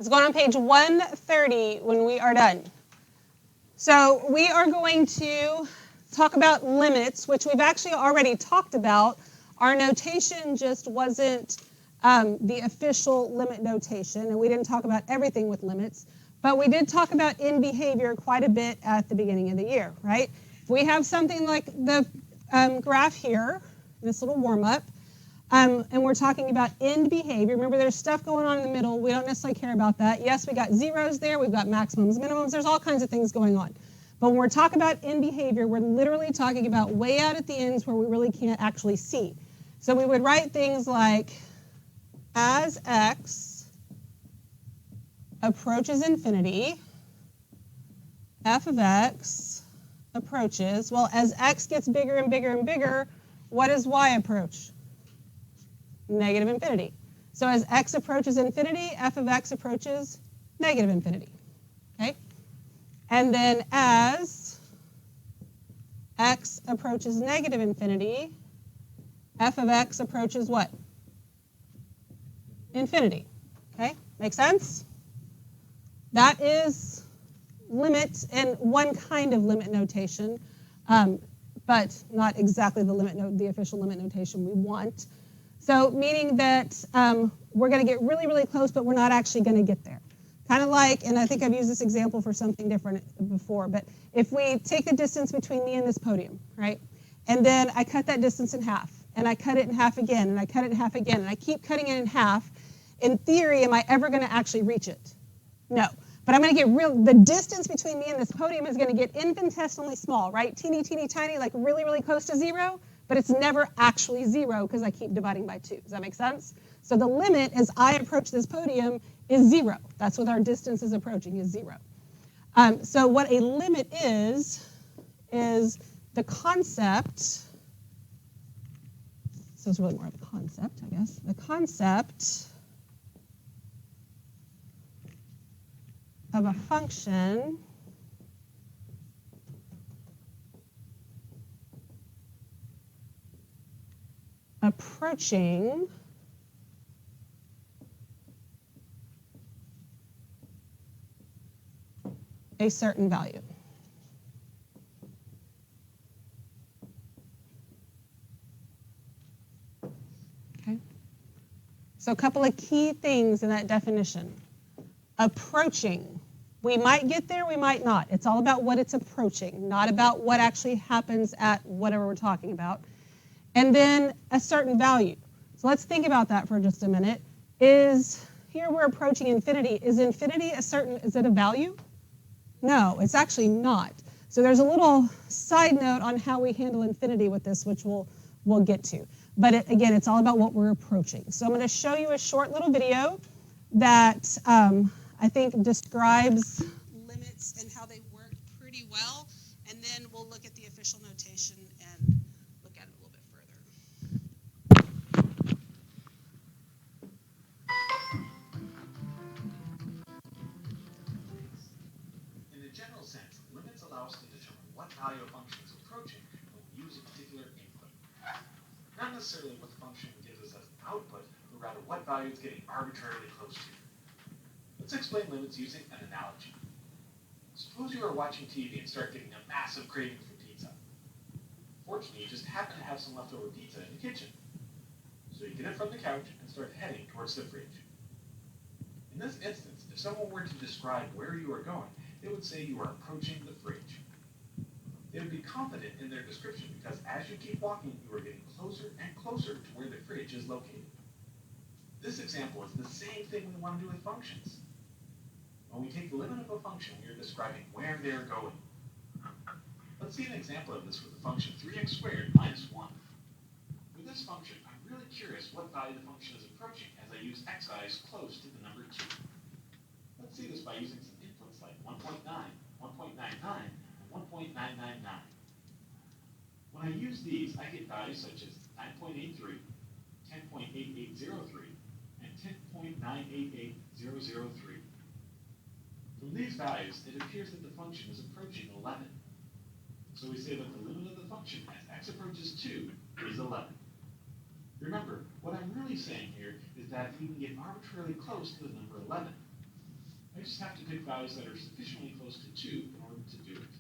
Let's go on page 130 when we are done. So we are going to talk about limits, which we've actually already talked about. Our notation just wasn't the official limit notation, and we didn't talk about everything with limits, but we did talk about in behavior quite a bit at the beginning of the year, right? If we have something like the graph here, this little warm-up, and we're talking about end behavior. Remember, there's stuff going on in the middle. We don't necessarily care about that. Yes, we got zeros there. We've got maximums, minimums. There's all kinds of things going on. But when we're talking about end behavior, we're literally talking about way out at the ends where we really can't actually see. So we would write things like, as x approaches infinity, f of x approaches. Well, as x gets bigger and bigger and bigger, what does y approach? Negative infinity. So as x approaches infinity, f of x approaches negative infinity. Okay? And then as x approaches negative infinity, f of x approaches what? Infinity. Okay? Make sense? That is limit and one kind of limit notation, but not exactly the official limit notation we want. So meaning that we're going to get really, really close, but we're not actually going to get there. Kind of like, and I think I've used this example for something different before, but if we take the distance between me and this podium, right? And then I cut that distance in half, and I cut it in half again, and I cut it in half again, and I keep cutting it in half, in theory, am I ever going to actually reach it? No. But I'm going to get the distance between me and this podium is going to get infinitesimally small, right? Teeny, teeny, tiny, like really, really close to zero. But it's never actually zero because I keep dividing by 2. Does that make sense? So the limit as I approach this podium is 0. That's what our distance is approaching, is 0. So what a limit is the concept, so it's really more of a concept, I guess, the concept of a function approaching a certain value. Okay? So a couple of key things in that definition. Approaching. We might get there, we might not. It's all about what it's approaching, not about what actually happens at whatever we're talking about. And then a certain value. So let's think about that for just a minute. Here we're approaching infinity. Is infinity is it a value? No, it's actually not. So there's a little side note on how we handle infinity with this, which we'll get to. But again, it's all about what we're approaching. So I'm going to show you a short little video that I think describes limits and how they work pretty well. And then we'll look at the official notation and look at it a little bit further. In a general sense, limits allow us to determine what value a function is approaching when we use a particular input. Not necessarily what the function gives us as an output, but rather what value it's getting arbitrarily close to. Let's explain limits using an analogy. Suppose you are watching TV and start getting a massive craving for pizza. Fortunately, you just happen to have some leftover pizza in the kitchen. So you get it from the couch and start heading towards the fridge. In this instance, if someone were to describe where you are going, they would say you are approaching the fridge. They would be confident in their description because as you keep walking, you are getting closer and closer to where the fridge is located. This example is the same thing we want to do with functions. When we take the limit of a function, we are describing where they are going. Let's see an example of this with the function 3x squared minus 1. With this function, I'm really curious what value the function is approaching as I use xi's close to the number 2. Let's see this by using some inputs like 1.9, 1.99, and 1.999. When I use these, I get values such as 9.83, 10.8803, and 10.988003. From these values, it appears that the function is approaching 11. So we say that the limit of the function as x approaches 2 is 11. Remember, what I'm really saying here is that you can get arbitrarily close to the number 11. I just have to pick values that are sufficiently close to 2 in order to do it.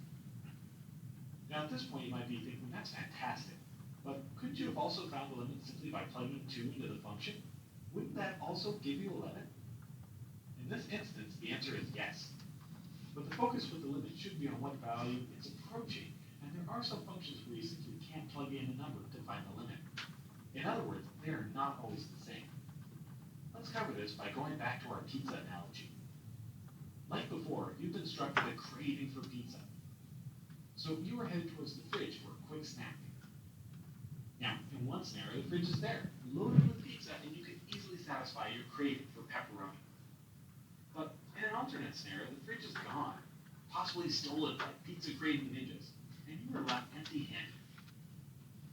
Now at this point you might be thinking, that's fantastic, but couldn't you have also found the limit simply by plugging 2 into the function? Wouldn't that also give you a limit? In this instance, the answer is yes. But the focus with the limit should be on what value it's approaching, and there are some functions where you simply can't plug in a number to find the limit. In other words, they are not always the same. Let's cover this by going back to our pizza analogy. Like before, you've been struck with a craving for pizza. So you are headed towards the fridge for a quick snack. Now, in one scenario, the fridge is there, loaded with pizza, and you can easily satisfy your craving for pepperoni. But in an alternate scenario, the fridge is gone, possibly stolen by pizza-craving ninjas, and you are left empty-handed.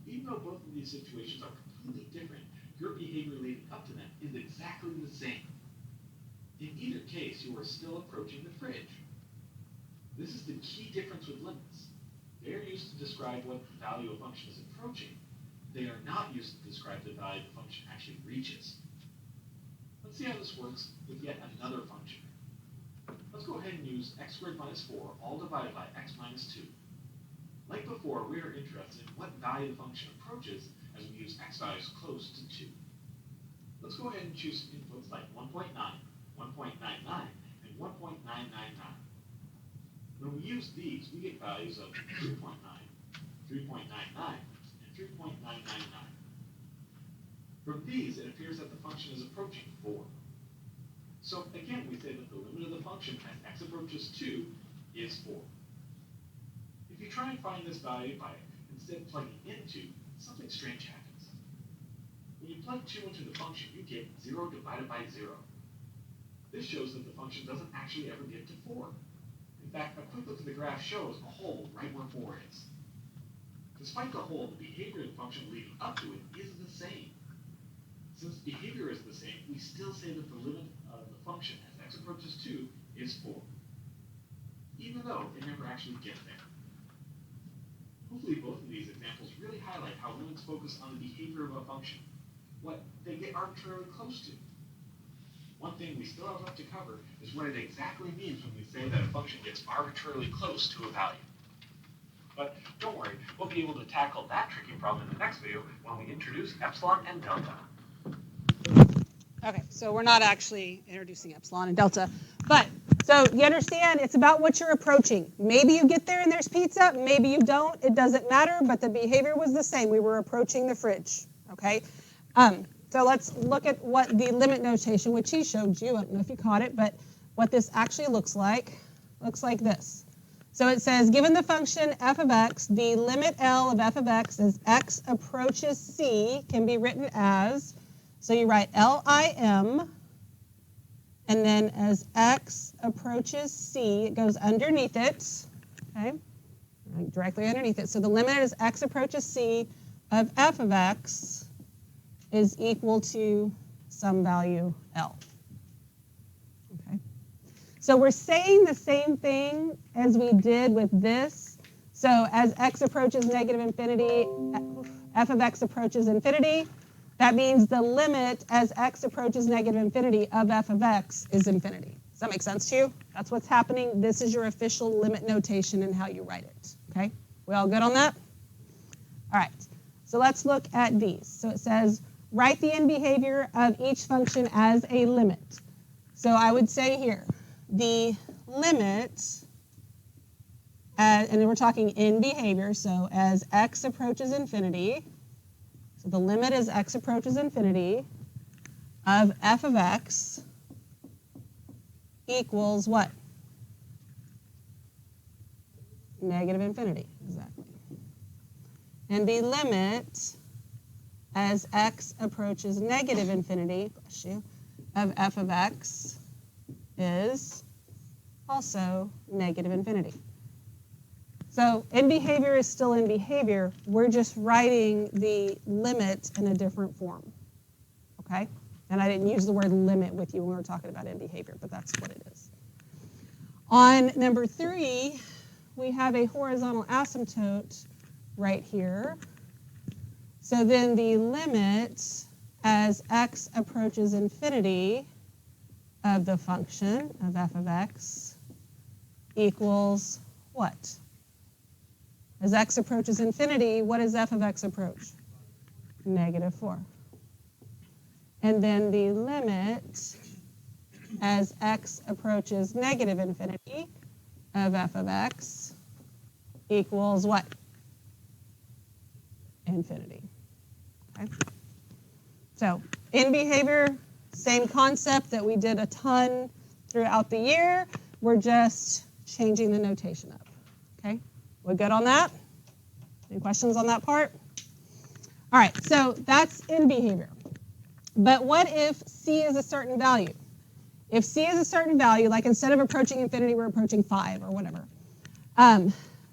Even though both of these situations are completely different, your behavior leading up to them is exactly the same. In either case, you are still approaching the fridge. This is the key difference with limits. They are used to describe what value a function is approaching. They are not used to describe the value the function actually reaches. Let's see how this works with yet another function. Let's go ahead and use x squared minus 4 all divided by x minus 2. Like before, we are interested in what value the function approaches as we use x values close to 2. Let's go ahead and choose inputs like 1.9, 1.99, and 1.999. When we use these, we get values of 3.9, 3.99, and 3.999. From these, it appears that the function is approaching 4. So again, we say that the limit of the function as x approaches 2 is 4. If you try and find this value by instead plugging into, something strange happens. When you plug 2 into the function, you get 0 divided by 0. This shows that the function doesn't actually ever get to 4. In fact, a quick look at the graph shows a hole right where 4 is. Despite the hole, the behavior of the function leading up to it is the same. Since behavior is the same, we still say that the limit of the function as x approaches 2 is 4, even though it never actually gets there. Hopefully both of these examples really highlight how limits focus on the behavior of a function, what they get arbitrarily close to. One thing we still have left to cover is what it exactly means when we say that a function gets arbitrarily close to a value. But don't worry, we'll be able to tackle that tricky problem in the next video when we introduce epsilon and delta. Okay, so we're not actually introducing epsilon and delta, but so you understand it's about what you're approaching. Maybe you get there and there's pizza, maybe you don't, it doesn't matter, but the behavior was the same. We were approaching the fridge, okay? So let's look at what the limit notation, which he showed you, I don't know if you caught it, but what this actually looks like this. So it says, given the function f of x, the limit L of f of x as x approaches c can be written as, so you write LIM, and then as x approaches c, it goes underneath it, okay, directly underneath it. So the limit as x approaches c of f of x is equal to some value L. Okay. So we're saying the same thing as we did with this. So as x approaches negative infinity, f of x approaches infinity. That means the limit as x approaches negative infinity of f of x is infinity. Does that make sense to you? That's what's happening. This is your official limit notation and how you write it. Okay? We all good on that? All right. So let's look at these. So it says, write the end behavior of each function as a limit. So I would say here, the limit, and then we're talking in behavior, so as x approaches infinity, so the limit as x approaches infinity of f of x equals what? Negative infinity, exactly. And the limit as x approaches negative infinity, bless you, of f of x is also negative infinity. So in behavior is still in behavior. We're just writing the limit in a different form. Okay? And I didn't use the word limit with you when we were talking about in behavior, but that's what it is. On number 3, we have a horizontal asymptote right here. So then the limit as x approaches infinity of the function of f of x equals what? As x approaches infinity, what does f of x approach? -4. And then the limit as x approaches negative infinity of f of x equals what? Infinity. Okay. So in behavior, same concept that we did a ton throughout the year. We're just changing the notation up. Okay, we're good on that? Any questions on that part? All right, so that's in behavior. But what if c is a certain value? If c is a certain value, like instead of approaching infinity, we're approaching 5 or whatever.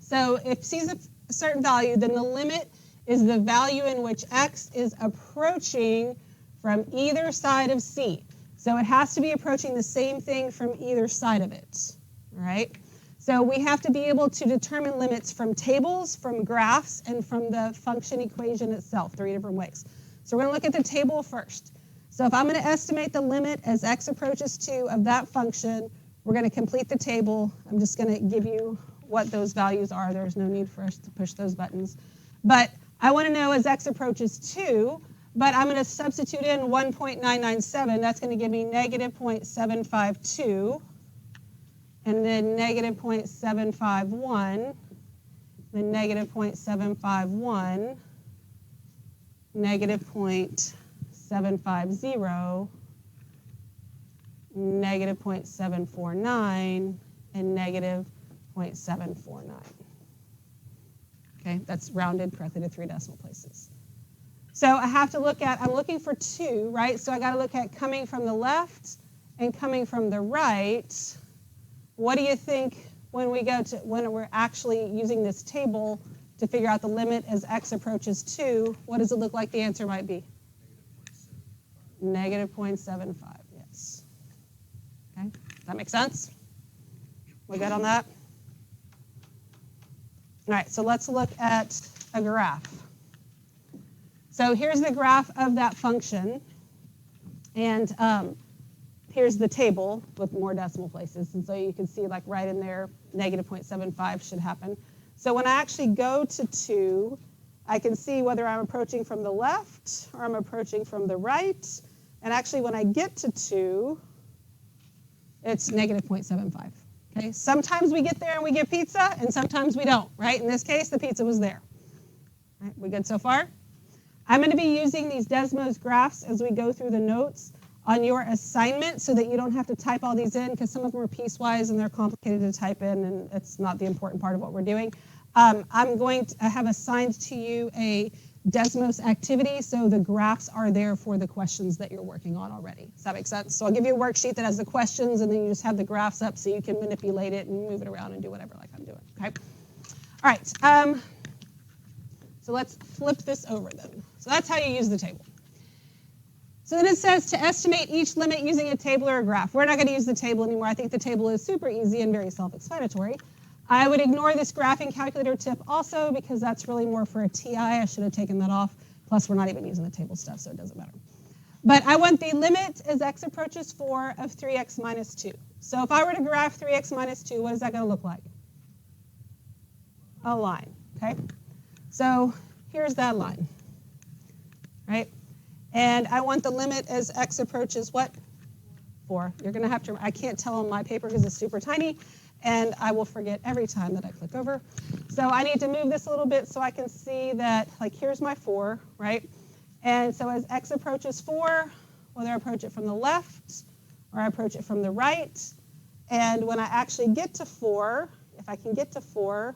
So if c is a certain value, then the limit is the value in which x is approaching from either side of c. So it has to be approaching the same thing from either side of it. All right? So we have to be able to determine limits from tables, from graphs, and from the function equation itself, 3 different ways. So we're going to look at the table first. So if I'm going to estimate the limit as x approaches 2 of that function, we're going to complete the table. I'm just going to give you what those values are. There's no need for us to push those buttons. But I want to know as x approaches 2, but I'm going to substitute in 1.997. That's going to give me -0.752, and then -0.751, then -0.751, -0.750, -0.749, and -0.749. Okay, that's rounded correctly to 3 decimal places. So I have to look at, I'm looking for 2, right? So I got to look at coming from the left and coming from the right. What do you think when we're actually using this table to figure out the limit as x approaches 2? What does it look like the answer might be? -0.75, yes. Okay, does that make sense? We good on that? All right, so let's look at a graph. So here's the graph of that function, and here's the table with more decimal places, and so you can see like right in there, -0.75 should happen. So when I actually go to 2, I can see whether I'm approaching from the left or I'm approaching from the right, and actually when I get to 2, it's -0.75. Okay? Sometimes we get there and we get pizza, and sometimes we don't, right? In this case, the pizza was there. All right, we good so far? I'm going to be using these Desmos graphs as we go through the notes on your assignment so that you don't have to type all these in, because some of them are piecewise and they're complicated to type in, and it's not the important part of what we're doing. I'm going to have assigned to you a Desmos activity, so the graphs are there for the questions that you're working on already. Does that make sense? So I'll give you a worksheet that has the questions, and then you just have the graphs up so you can manipulate it and move it around and do whatever like I'm doing. Okay? All right. So let's flip this over then. So that's how you use the table. So then it says to estimate each limit using a table or a graph. We're not going to use the table anymore. I think the table is super easy and very self-explanatory. I would ignore this graphing calculator tip also, because that's really more for a TI. I should have taken that off. Plus, we're not even using the table stuff, so it doesn't matter. But I want the limit as x approaches 4 of 3x minus 2. So if I were to graph 3x minus 2, what is that going to look like? A line, okay? So here's that line, right? And I want the limit as x approaches what? 4. You're going to have to, I can't tell on my paper because it's super tiny, and I will forget every time that I click over. So I need to move this a little bit so I can see that, like, here's my 4, right? And so as x approaches 4, whether I approach it from the left or I approach it from the right, and when I actually get to 4, if I can get to 4,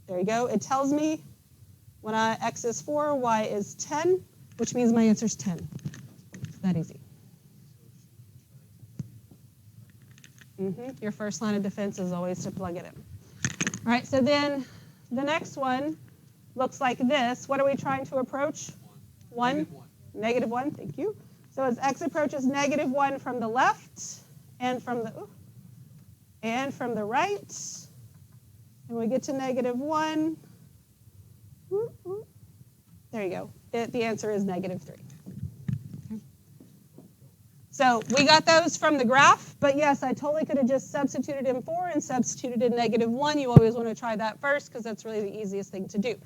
there you go, it tells me when x is 4, y is 10, which means my answer is 10. It's that easy. Your first line of defense is always to plug it in. All right, so then the next one looks like this. What are we trying to approach? 1? -1, thank you. So as x approaches -1 from the left and from the right, and we get to -1, there you go. The answer is -3. So we got those from the graph, but yes, I totally could have just substituted in 4 and substituted in -1. You always want to try that first because that's really the easiest thing to do.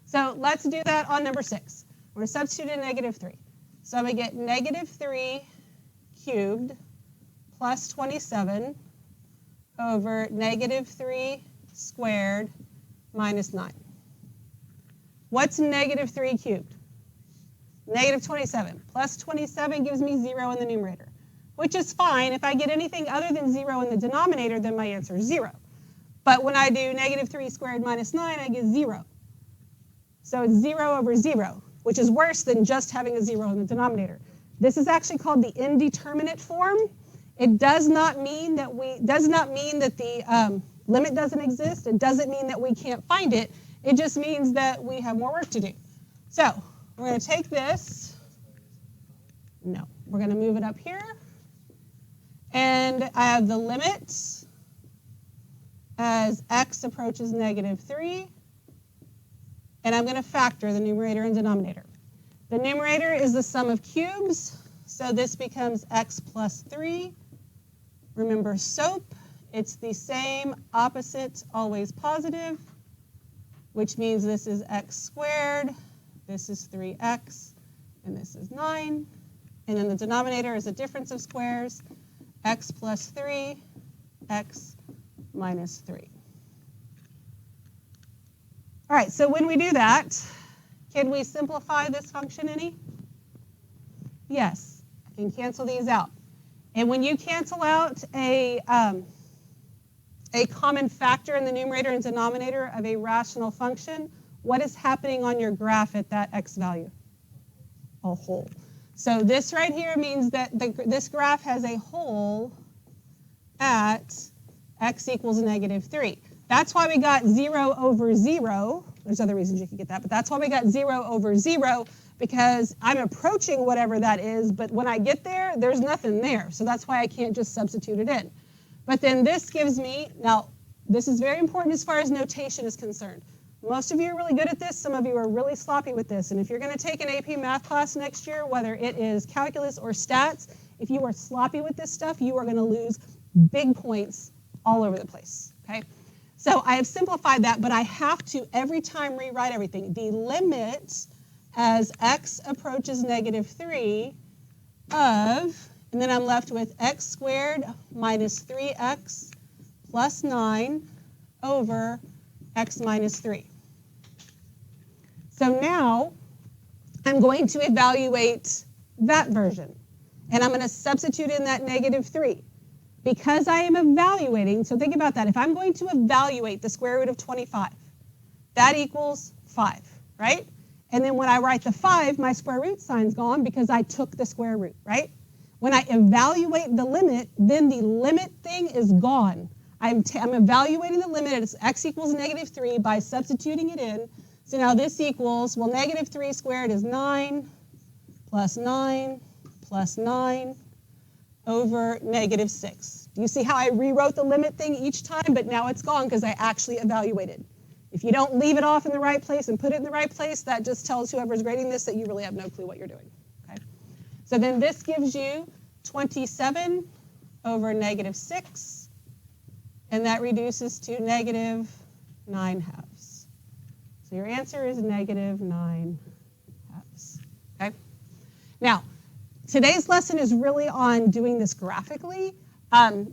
So let's do that on number 6. We're going to substitute in -3. So I'm going to get -3 cubed plus 27 over -3 squared minus 9. What's -3 cubed? -27. Plus 27 gives me 0 in the numerator, which is fine. If I get anything other than 0 in the denominator, then my answer is 0. But when I do -3 squared minus 9, I get 0. So it's 0 over 0, which is worse than just having a 0 in the denominator. This is actually called the indeterminate form. It does not mean that the limit doesn't exist. It doesn't mean that we can't find it. It just means that we have more work to do. So we're going to take this. No, we're going to move it up here. And I have the limit as x approaches -3. And I'm going to factor the numerator and denominator. The numerator is the sum of cubes. So this becomes x plus 3. Remember SOAP. It's the same, opposite, always positive, which means this is x squared, this is 3x, and this is 9. And then the denominator is a difference of squares, x plus 3, x minus 3. All right, so when we do that, can we simplify this function any? Yes, I can cancel these out. And when you cancel out a common factor in the numerator and denominator of a rational function, what is happening on your graph at that x value? A hole. So this right here means that this graph has a hole at x equals -3. That's why we got 0 over 0. There's other reasons you could get that, but that's why we got 0 over 0, because I'm approaching whatever that is, but when I get there, there's nothing there. So that's why I can't just substitute it in. But then this gives me, now this is very important as far as notation is concerned. Most of you are really good at this. Some of you are really sloppy with this. And if you're going to take an AP math class next year, whether it is calculus or stats, if you are sloppy with this stuff, you are going to lose big points all over the place. Okay? So I have simplified that, but I have to every time rewrite everything. The limit as x approaches -3 of, and then I'm left with x squared minus 3x plus 9 over x minus 3. So now I'm going to evaluate that version. And I'm going to substitute in that -3. Because I am evaluating, so think about that. If I'm going to evaluate the square root of 25, that equals 5, right? And then when I write the 5, my square root sign's gone because I took the square root, right? When I evaluate the limit, then the limit thing is gone. I'm evaluating the limit as x equals -3 by substituting it in. So now this equals, well, -3 squared is 9 plus 9 plus 9 over -6. Do you see how I rewrote the limit thing each time, but now it's gone because I actually evaluated? If you don't leave it off in the right place and put it in the right place, that just tells whoever's grading this that you really have no clue what you're doing. Okay? So then this gives you 27 over -6, and that reduces to -9/2. So your answer is -9/2. Okay? Now, today's lesson is really on doing this graphically.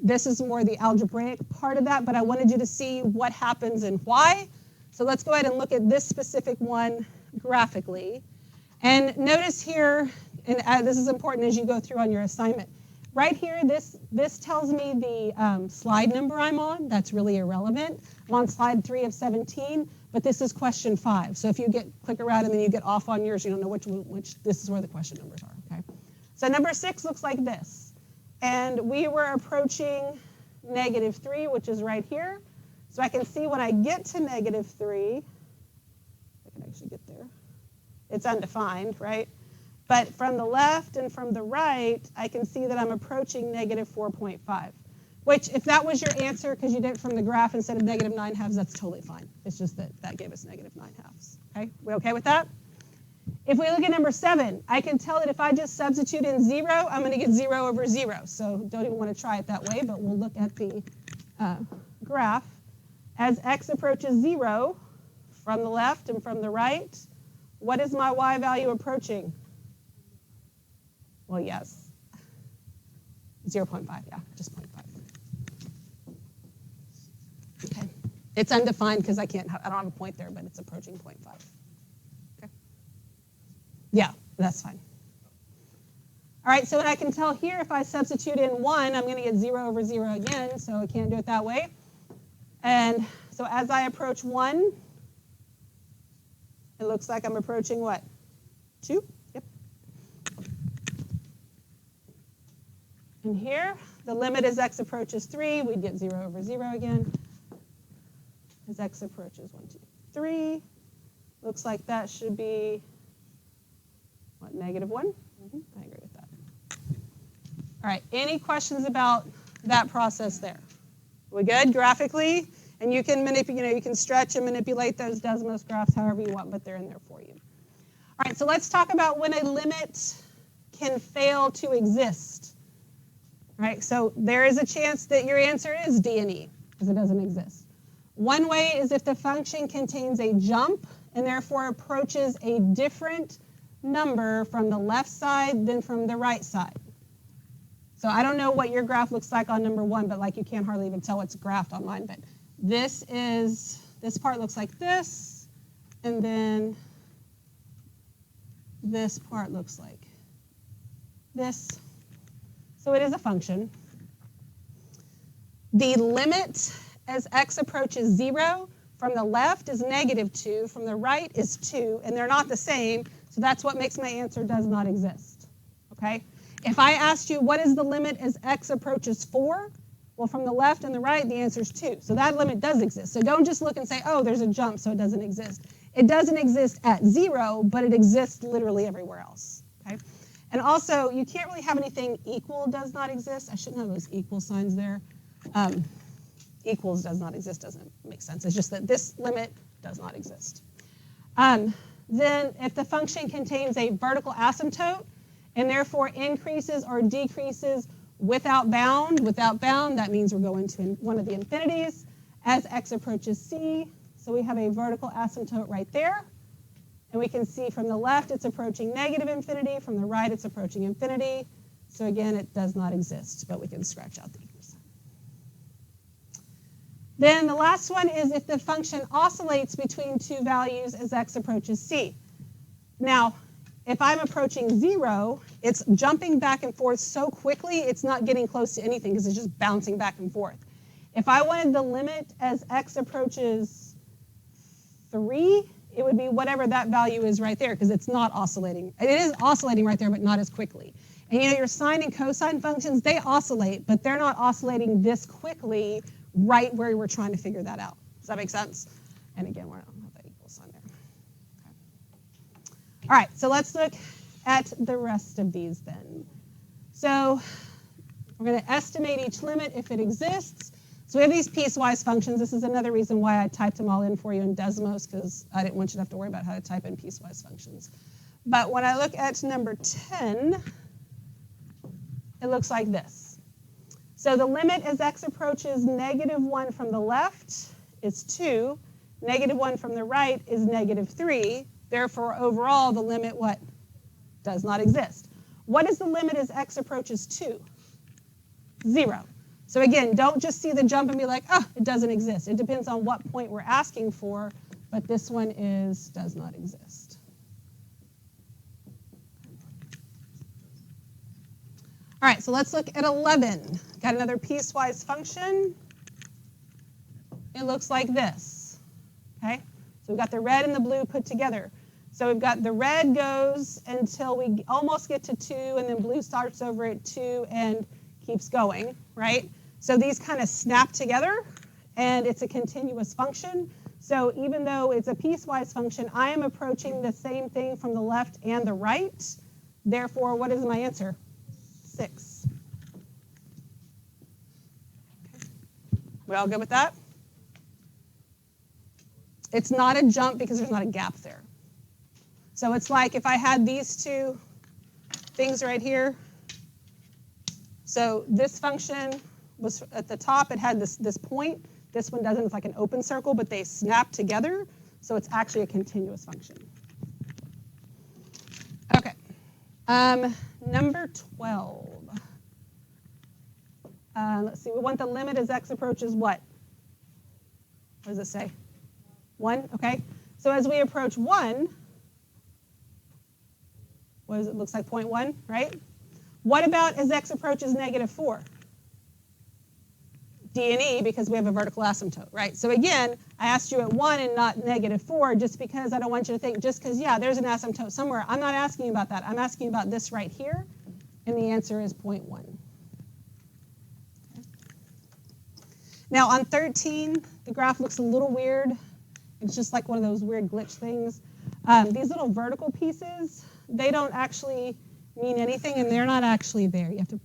This is more the algebraic part of that, but I wanted you to see what happens and why. So let's go ahead and look at this specific one graphically. And notice here, and this is important as you go through on your assignment. Right here, this tells me the slide number I'm on. That's really irrelevant. I'm on slide 3 of 17, but this is question 5. So if you click around and then you get off on yours, you don't know which this is where the question numbers are, okay? So number 6 looks like this. And we were approaching -3, which is right here. So I can see when I get to -3, I can actually get there. It's undefined, right? But from the left and from the right, I can see that I'm approaching -4.5. Which, if that was your answer because you did it from the graph instead of -9/2, that's totally fine. It's just that that gave us -9/2. Okay? We okay with that? If we look at number 7, I can tell that if I just substitute in 0, I'm going to get 0 over 0. So don't even want to try it that way, but we'll look at the graph. As x approaches 0 from the left and from the right, what is my y value approaching? Well, yes. 0.5, yeah, just 0.5. Okay. It's undefined because I don't have a point there, but it's approaching 0.5. Okay. Yeah, that's fine. All right, so what I can tell here, if I substitute in 1, I'm going to get 0 over 0 again, so I can't do it that way. And so as I approach 1, it looks like I'm approaching what? 2? Yep. And here, the limit as x approaches 3, we'd get 0 over 0 again. As x approaches 1, 2, 3, looks like that should be, what, negative 1? I agree with that. All right, any questions about that process there? We good graphically? And you can manipulate, you can stretch and manipulate those Desmos graphs however you want, but they're in there for you. All right, so let's talk about when a limit can fail to exist. All right, so there is a chance that your answer is D and E, because it doesn't exist. One way is if the function contains a jump and therefore approaches a different number from the left side than from the right side. So I don't know what your graph looks like on number 1, but like you can't hardly even tell it's graphed on mine. But this part looks like this, and then this part looks like this. So it is a function. The limit as x approaches 0 from the left is negative 2, from the right is 2, and they're not the same, so that's what makes my answer does not exist. Okay? If I asked you what is the limit as x approaches 4, well, from the left and the right, the answer is 2. So that limit does exist. So don't just look and say, oh, there's a jump, so it doesn't exist. It doesn't exist at 0, but it exists literally everywhere else. Okay? And also, you can't really have anything equal does not exist. I shouldn't have those equal signs there. Equals does not exist doesn't make sense. It's just that this limit does not exist. Then if the function contains a vertical asymptote and therefore increases or decreases without bound, that means we're going to one of the infinities as x approaches c. So we have a vertical asymptote right there. And we can see from the left it's approaching negative infinity, from the right it's approaching infinity. So again, it does not exist, but we can scratch out the equal sign. Then the last one is if the function oscillates between 2 values as x approaches c. Now, if I'm approaching 0, it's jumping back and forth so quickly it's not getting close to anything because it's just bouncing back and forth. If I wanted the limit as x approaches 3, it would be whatever that value is right there because it's not oscillating. It is oscillating right there, but not as quickly. And you know, your sine and cosine functions, they oscillate, but they're not oscillating this quickly right where we're trying to figure that out. Does that make sense? And again, we're not going to have that equal sign there. Okay. All right, so let's look at the rest of these then. So we're going to estimate each limit if it exists. So we have these piecewise functions. This is another reason why I typed them all in for you in Desmos, because I didn't want you to have to worry about how to type in piecewise functions. But when I look at number 10, it looks like this. So the limit as x approaches negative 1 from the left is 2. Negative 1 from the right is negative 3. Therefore, overall, the limit, what? Does not exist. What is the limit as x approaches 2? 0. So again, don't just see the jump and be like, oh, it doesn't exist. It depends on what point we're asking for, but this one does not exist. All right, so let's look at 11. Got another piecewise function. It looks like this. Okay, so we've got the red and the blue put together. So we've got the red goes until we almost get to 2, and then blue starts over at 2 and keeps going, right? So these kind of snap together, and it's a continuous function. So even though it's a piecewise function, I am approaching the same thing from the left and the right. Therefore, what is my answer? 6. Okay. We all good with that? It's not a jump because there's not a gap there. So it's like if I had these two things right here. So this function was at the top, it had this point. This one doesn't, it's like an open circle, but they snap together. So it's actually a continuous function. Okay. Number 12. Let's see, we want the limit as x approaches what? What does it say? 1, okay. So as we approach 1, what does it looks like 0.1, right? What about as x approaches -4? D and E, because we have a vertical asymptote, right? So again, I asked you at 1 and not -4 just because I don't want you to think just because, yeah, there's an asymptote somewhere. I'm not asking you about that. I'm asking you about this right here, and the answer is 0.1. Okay. Now on 13, the graph looks a little weird. It's just like one of those weird glitch things. These little vertical pieces, they don't actually mean anything, and they're not actually there. You have to.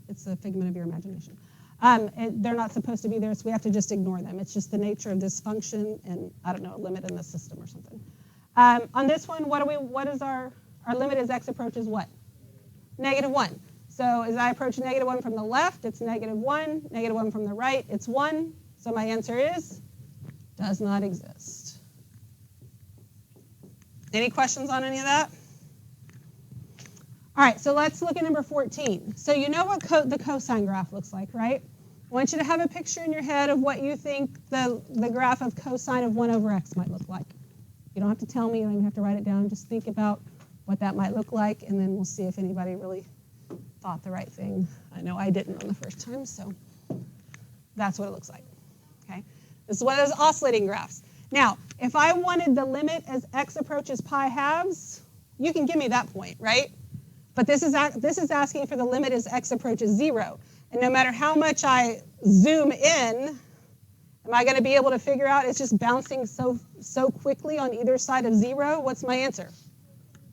It's a figment of your imagination. They're not supposed to be there, so we have to just ignore them. It's just the nature of this function, and I don't know, a limit in the system or something. On this one, what is our limit as x approaches what? -1. So as I approach -1 from the left, it's -1. -1 from the right, it's 1. So my answer is does not exist. Any questions on any of that? All right, so let's look at number 14. So you know what the cosine graph looks like, right? I want you to have a picture in your head of what you think the graph of cosine of 1 over x might look like. You don't have to tell me, you don't even have to write it down. Just think about what that might look like, and then we'll see if anybody really thought the right thing. I know I didn't on the first time, so that's what it looks like. Okay? This is one of those oscillating graphs. Now, if I wanted the limit as x approaches pi halves, you can give me that point, right? But this is asking for the limit as x approaches 0. And no matter how much I zoom in, am I going to be able to figure out it's just bouncing so quickly on either side of 0? What's my answer?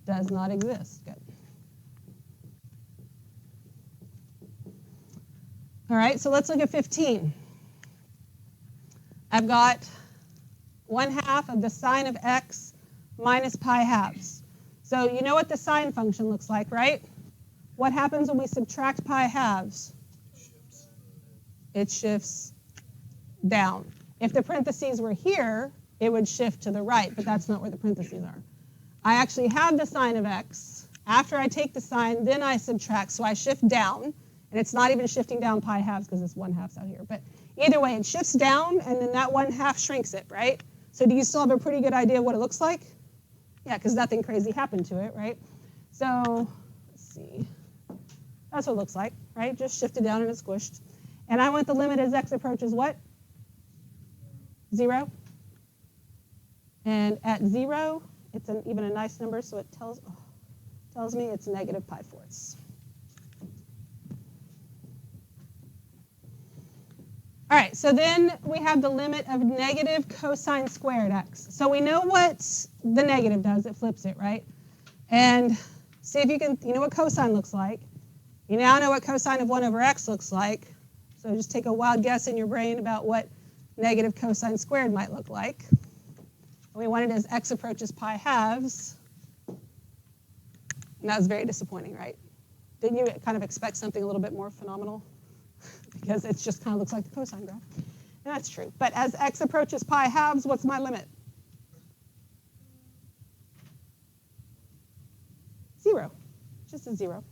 Does not exist. Good. All right, so let's look at 15. I've got 1/2 of the sine of x minus pi halves. So you know what the sine function looks like, right? What happens when we subtract pi halves? It shifts down. If the parentheses were here, it would shift to the right, but that's not where the parentheses are. I actually have the sine of x. After I take the sine, then I subtract, so I shift down, and it's not even shifting down pi halves because it's 1/2 out here. But either way, it shifts down, and then that 1/2 shrinks it, right? So do you still have a pretty good idea of what it looks like? Yeah, because nothing crazy happened to it, right? So let's see. That's what it looks like, right? Just shifted down and it's squished. And I want the limit as x approaches what? 0. And at 0, it's even a nice number, so it tells me it's -pi4. All right, so then we have the limit of negative cosine squared x. So we know what the negative does. It flips it, right? And see if you know what cosine looks like. You now know what cosine of 1 over x looks like. So just take a wild guess in your brain about what negative cosine squared might look like. We want it as x approaches pi halves. And that was very disappointing, right? Didn't you kind of expect something a little bit more phenomenal? Because it just kind of looks like the cosine graph. And that's true. But as x approaches pi halves, what's my limit? 0. Just a 0.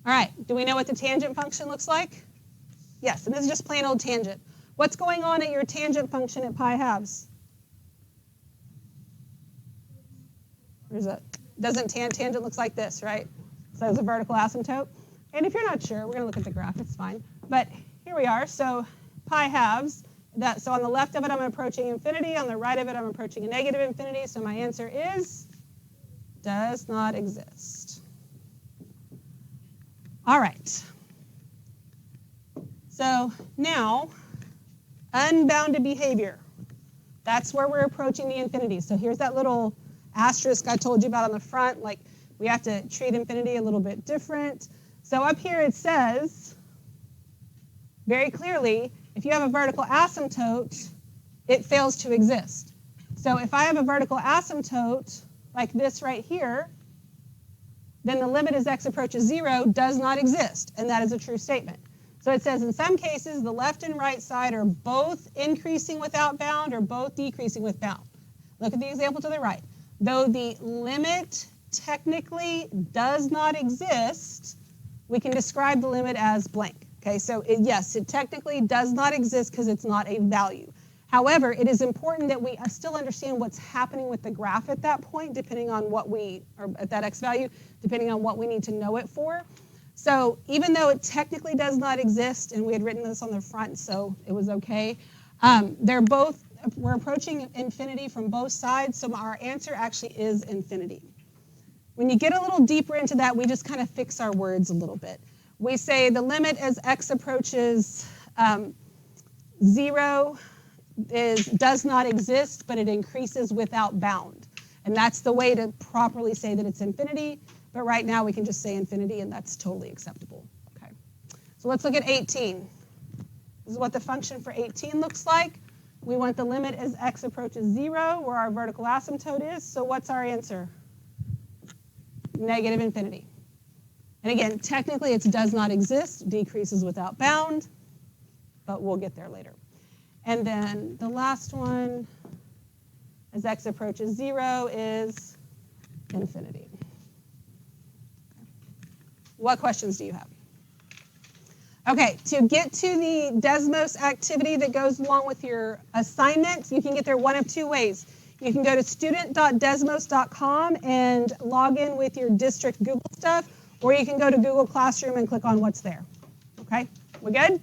All right. Do we know what the tangent function looks like? Yes. And this is just plain old tangent. What's going on at your tangent function at pi halves? Doesn't tangent looks like this, right? So it's a vertical asymptote. And if you're not sure, we're going to look at the graph. It's fine. But here we are. So pi halves. So on the left of it, I'm approaching infinity. On the right of it, I'm approaching a negative infinity. So my answer is does not exist. All right. So now, unbounded behavior. That's where we're approaching the infinity. So here's that little asterisk I told you about on the front. Like, we have to treat infinity a little bit different. So up here it says, very clearly, if you have a vertical asymptote, it fails to exist. So if I have a vertical asymptote like this right here, then the limit as x approaches 0 does not exist, and that is a true statement. So it says in some cases the left and right side are both increasing without bound or both decreasing with bound. Look at the example to the right. Though the limit technically does not exist, we can describe the limit as blank. Okay, so yes, it technically does not exist because it's not a value. However, it is important that we still understand what's happening with the graph at that point, depending on what or at that x value, depending on what we need to know it for. So even though it technically does not exist, and we had written this on the front, so it was okay, we're approaching infinity from both sides, so our answer actually is infinity. When you get a little deeper into that, we just kind of fix our words a little bit. We say the limit as x approaches 0 does not exist, but it increases without bound. And that's the way to properly say that it's infinity. But right now we can just say infinity, and that's totally acceptable. Okay. So let's look at 18. This is what the function for 18 looks like. We want the limit as x approaches 0, where our vertical asymptote is. So what's our answer? Negative infinity. And again, technically it does not exist, decreases without bound, but we'll get there later. And then the last one, as x approaches 0, is infinity. What questions do you have? Okay, to get to the Desmos activity that goes along with your assignment, you can get there one of two ways. You can go to student.desmos.com and log in with your district Google stuff, or you can go to Google Classroom and click on what's there. Okay, we good?